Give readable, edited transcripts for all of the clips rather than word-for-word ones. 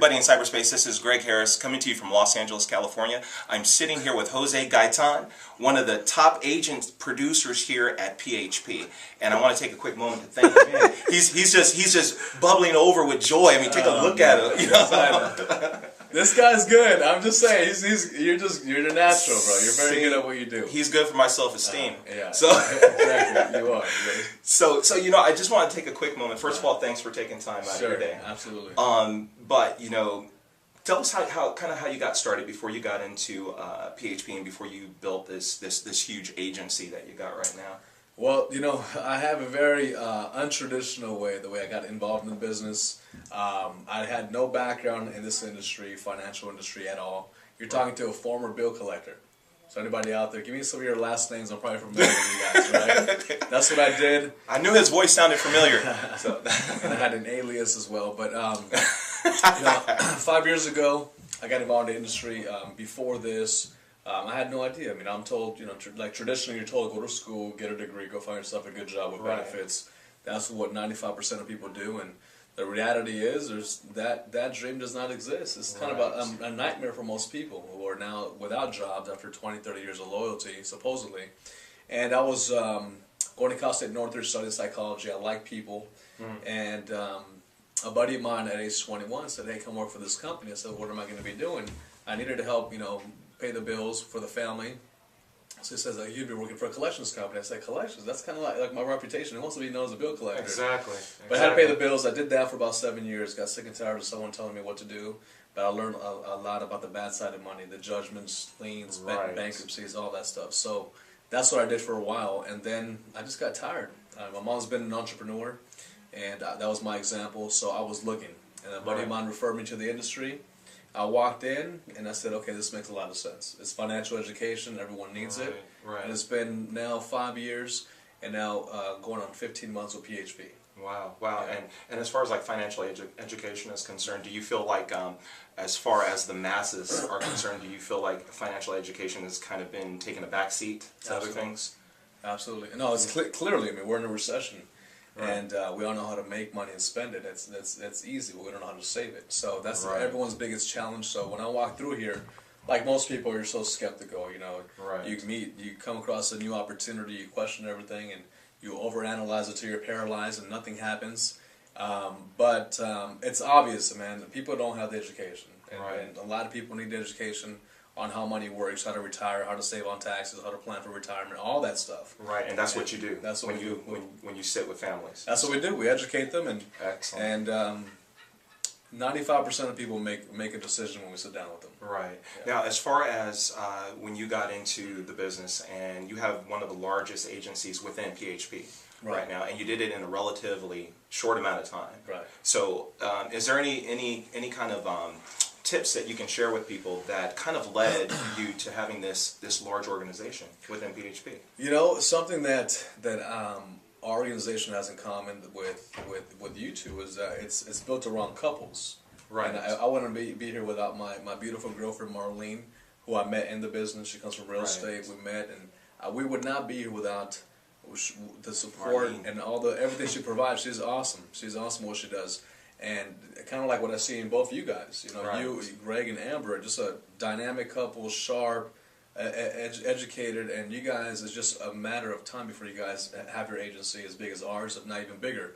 everybody in cyberspace. This is Greg Harris coming to you from Los Angeles, California. I'm sitting here with Jose Gaytan, one of the top agent producers here at PHP, and I want to take a quick moment to thank him. Man, he's just bubbling over with joy. I mean, take a look at him. You know? This guy's good. I'm just saying, you're the natural, bro. You're very good at what you do. He's good for my self-esteem. Yeah. So exactly, you are. So you know, I just want to take a quick moment. First of all, thanks for taking time out of your day. Absolutely. But you know, tell us how you got started before you got into PHP and before you built this huge agency that you got right now. Well, you know, I have a very untraditional way, the way I got involved in the business. I had no background in this industry, financial industry at all. You're talking to a former bill collector. So anybody out there, give me some of your last names. I'm probably familiar with you guys, right? That's what I did. I knew his voice sounded familiar. So. And I had an alias as well. But you know, 5 years ago, I got involved in the industry. Before this, I had no idea. I mean, I'm told, you know, like traditionally you're told go to school, get a degree, go find yourself a good job with benefits. That's what 95% of people do, and the reality is that dream does not exist. It's kind of a nightmare for most people who are now without jobs after 20, 30 years of loyalty, supposedly. And I was going to Cal State Northridge studying psychology. I like people. And a buddy of mine at age 21 said, hey, come work for this company. I said, what am I going to be doing? I needed to help, you know, pay the bills for the family. So he says, you'd be working for a collections company. I said, collections? That's kind of like my reputation. Who wants to be known as a bill collector? Exactly. But I had to pay the bills. I did that for about 7 years. Got sick and tired of someone telling me what to do. But I learned a lot about the bad side of money, the judgments, liens, bankruptcies, all that stuff. So that's what I did for a while. And then I just got tired. My mom's been an entrepreneur, and that was my example. So I was looking. And a buddy of mine referred me to the industry. I walked in and I said, okay, this makes a lot of sense. It's financial education, everyone needs it. And it's been now 5 years and now going on 15 months with PHP. Wow. Yeah. And as far as like financial education is concerned, do you feel like as far as the masses are concerned, do you feel like financial education has kind of been taking a back seat to other things? Absolutely. No, it's clearly, I mean, we're in a recession. And we all know how to make money and spend it. That's easy, but we don't know how to save it. So that's everyone's biggest challenge. So when I walk through here, like most people, you're so skeptical. You know, you come across a new opportunity, you question everything, and you overanalyze it till you're paralyzed and nothing happens. But it's obvious, man. People don't have the education, and a lot of people need the education on how money works, how to retire, how to save on taxes, how to plan for retirement, all that stuff. Right, and that's what you do. That's what when you sit with families. That's what we do. We educate them, and excellent. And 95% of people make a decision when we sit down with them. Right. Yeah. Now, as far as when you got into the business, and you have one of the largest agencies within PHP right now, and you did it in a relatively short amount of time. Right. So, is there any kind of tips that you can share with people that kind of led you to having this large organization within PHP? You know, something that our organization has in common with you two is that it's built around couples. Right. And I wouldn't be here without my beautiful girlfriend Marlene, who I met in the business. She comes from real estate. We met, and we would not be here without the support Marlene. And everything she provides. She's awesome. She's awesome what she does. And kind of like what I see in both of you guys, you know, you, Greg and Amber, are just a dynamic couple, sharp, educated, and you guys, it's just a matter of time before you guys have your agency as big as ours, if not even bigger.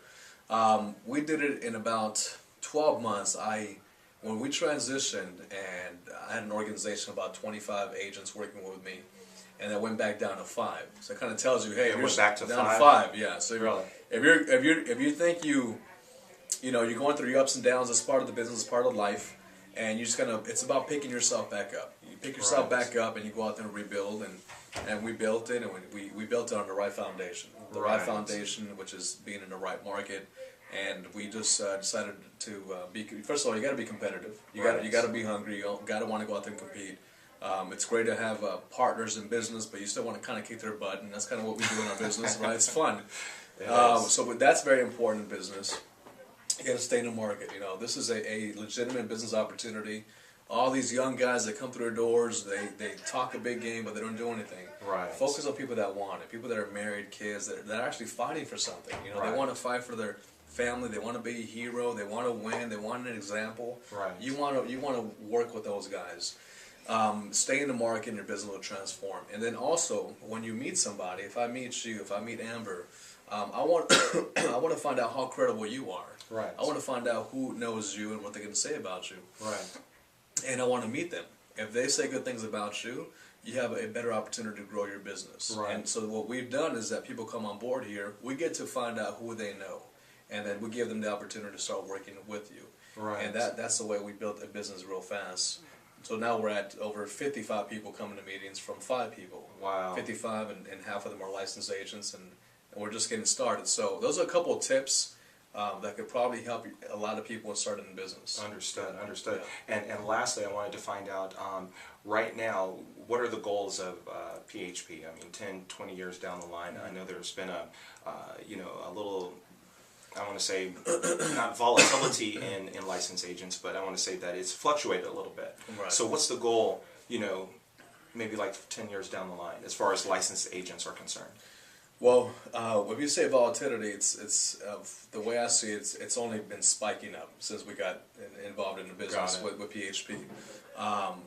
We did it in about 12 months. When we transitioned, and I had an organization of about 25 agents working with me, and I went back down to 5. So it kind of tells you, hey, if you're back to down to 5, yeah. So if you think you know, you're going through your ups and downs. It's part of the business, it's part of life, and you just it's about picking yourself back up. You pick yourself back up, and you go out there and rebuild. And we built it, and we built it on the right foundation. The right foundation, which is being in the right market. And we just decided to be. First of all, you got to be competitive. You got to be hungry. You got to want to go out there and compete. It's great to have partners in business, but you still want to kind of kick their butt, and that's kind of what we do in our business, right? It's fun. But that's very important in business. You got to stay in the market. You know, this is a legitimate business opportunity. All these young guys that come through their doors, they talk a big game, but they don't do anything. Right. Focus on people that want it, people that are married, kids, that are actually fighting for something. You know, they want to fight for their family. They want to be a hero. They want to win. They want an example. Right. You want to work with those guys. Stay in the market, and your business will transform. And then also, when you meet somebody, if I meet you, if I meet Amber, I want I want to find out how credible you are. Right. I want to find out who knows you and what they're going to say about you. Right. And I want to meet them. If they say good things about you, you have a better opportunity to grow your business. Right. And so what we've done is that people come on board here, we get to find out who they know, and then we give them the opportunity to start working with you. Right. And that's the way we built a business real fast. So now we're at over 55 people coming to meetings from 5 people. Wow. 55, and half of them are licensed agents, and we're just getting started. So those are a couple of tips that could probably help a lot of people in starting a business. Understood, understood. Yeah. And lastly, I wanted to find out, right now, what are the goals of PHP? I mean, 10, 20 years down the line, I know there's been a little, I want to say, not volatility in licensed agents, but I want to say that it's fluctuated a little bit. Right. So what's the goal, maybe like 10 years down the line, as far as licensed agents are concerned? Well, when you say volatility, it's the way I see it, it's only been spiking up since we got involved in the business with PHP.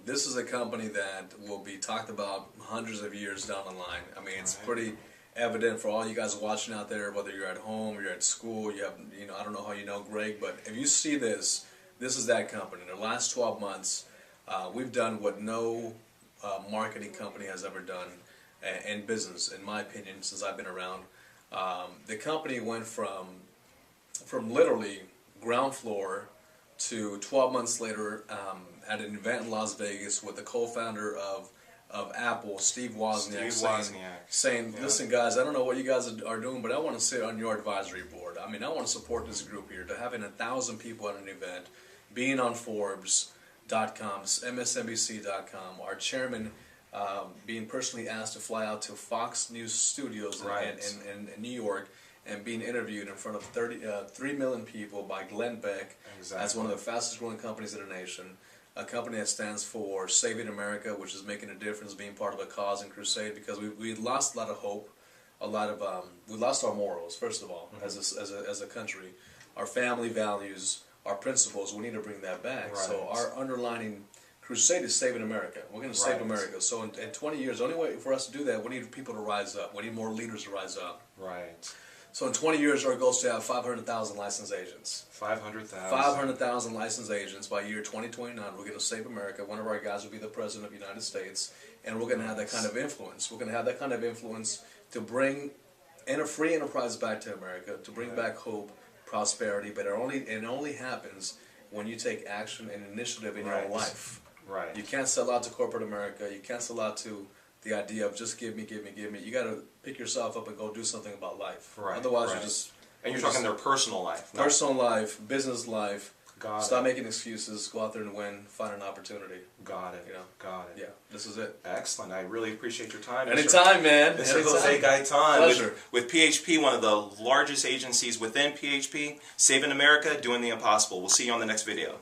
This is a company that will be talked about hundreds of years down the line. I mean, it's pretty evident for all you guys watching out there, whether you're at home or you're at school. You have, I don't know how you know Greg, but if you see this is that company. In the last 12 months, we've done what no marketing company has ever done in business, in my opinion, since I've been around. The company went from literally ground floor to 12 months later at an event in Las Vegas with the co-founder of Apple, Steve Wozniak, saying, listen guys, I don't know what you guys are doing, but I want to sit on your advisory board. I mean, I want to support this group here, to having 1,000 people at an event, being on Forbes.com, MSNBC.com, our chairman being personally asked to fly out to Fox News Studios in New York and being interviewed in front of 3 million people by Glenn Beck. Exactly. As one of the fastest growing companies in the nation, a company that stands for Saving America, which is making a difference, being part of a cause and crusade, because we lost a lot of hope, we lost our morals, first of all, as a country, our family values, our principles. We need to bring that back. Right. So our underlining crusade is saving America. We're going to save America. So in 20 years, the only way for us to do that, we need people to rise up. We need more leaders to rise up. Right. So in 20 years, our goal is to have 500,000 licensed agents. 500,000. 500,000 licensed agents by year 2029. We're going to save America. One of our guys will be the President of the United States. And we're going to have that kind of influence. We're going to have that kind of influence to bring free enterprise back to America, to bring back hope, prosperity. But it only happens when you take action and initiative in your own life. Right. You can't sell out to corporate America. You can't sell out to the idea of just give me, give me, give me. You got to pick yourself up and go do something about life. Right. Otherwise, you just... And you're talking their personal life. Personal life, business life. Stop making excuses. Go out there and win. Find an opportunity. Got it. Got it. Yeah, this is it. Excellent. I really appreciate your time. Anytime, man. Mr. Jose Gaytan. Pleasure. With PHP, one of the largest agencies within PHP, saving America, doing the impossible. We'll see you on the next video.